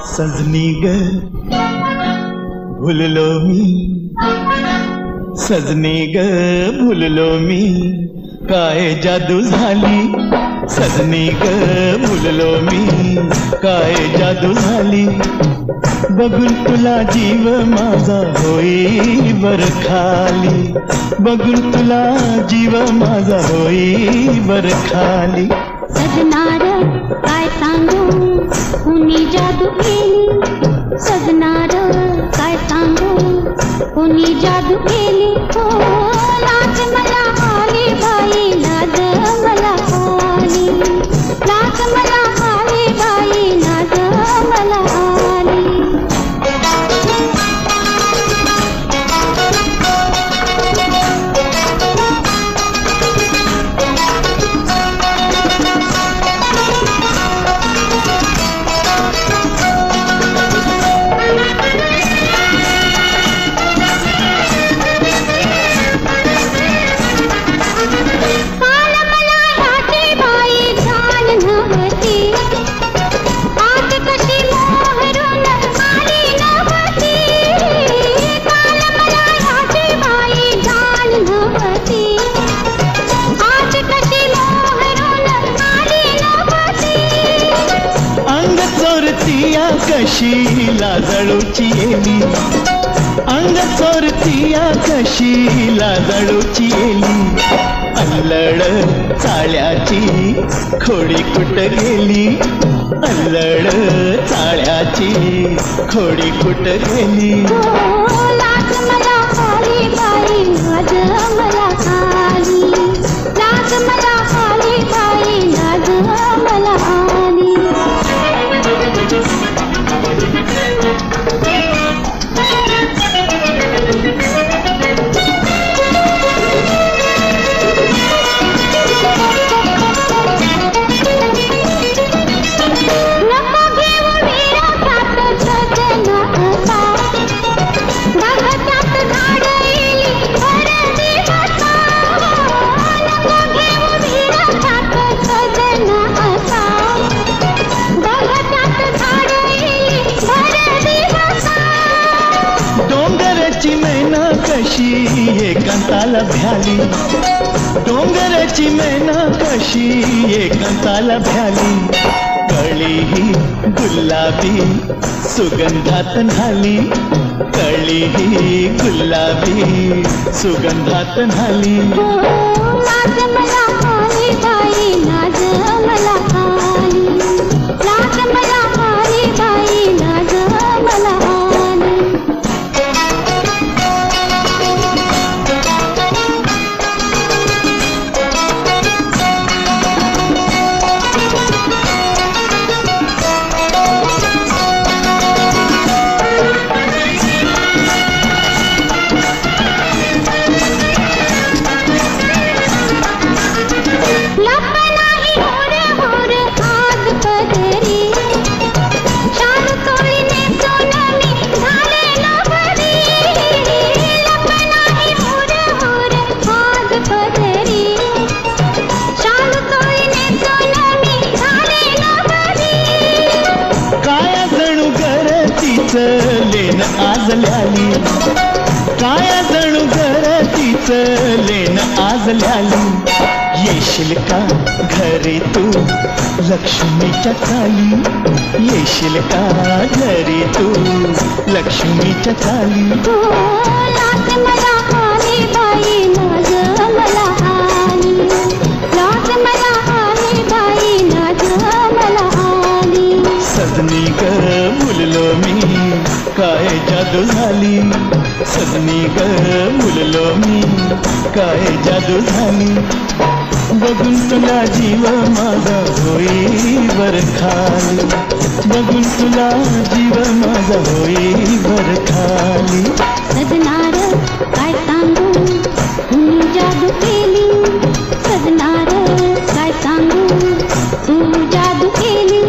सजनी ग भुललो मी, सजनी ग भुललो मी, काय जादू झाली. सजनी ग भुललो मी, काय जादू झाली. बघून तुला जीव माझा होई बर खाली. बघून तुला जीव माझा होई बर खाली. सजनार काय सांगू कुणी जादू केली. सजनार काय सांगू कुणी जादू केली. हो लाज मला आली बाई, लाज मला आली. लाज मला आली बाई, लाज मला आली. कशी लाजळूची येली. अंग चोरतीया कशी लाजळूची येली. अल्लड चाळ्याची खोडी कुठ गेली. अल्लड चाळ्याची खोडी कुठ गेली. लाज मला आली बाई, लाज मला आली. लाज मला आली बाई, लाज मला आली. कशी एकांताला भ्याली. डोंगराची मैना कशी एकांताला भ्याली. कळी ही गुलाबी सुगंधात न्हाली. कळी ही गुलाबी सुगंधात न्हाली. लाज मला आली बाई, लाज मला आली. लाज मला आली बाई, लाज मला आली. लेन आज ल्याली. काया जणू घरतीच लेन आज ल्याली. येशील का घरी तू लक्ष्मीच्या चाली. येशील का घरी तू लक्ष्मीच्या चाली. लाज मला आली बाई, लाज मला आली. लाज मला आली बाई, लाज मला आली. सजनी ग भुललो मी, काय जादू झाली. सजनी ग भुललो मी, काय जादू झाली. बघून तुला जीव माझा होई बर खाली. बघून तुला जीव माझा होई बर खाली. सजनार काय सांगू कुणी जादू केली. सजनार काय सांगू तू जादू केली.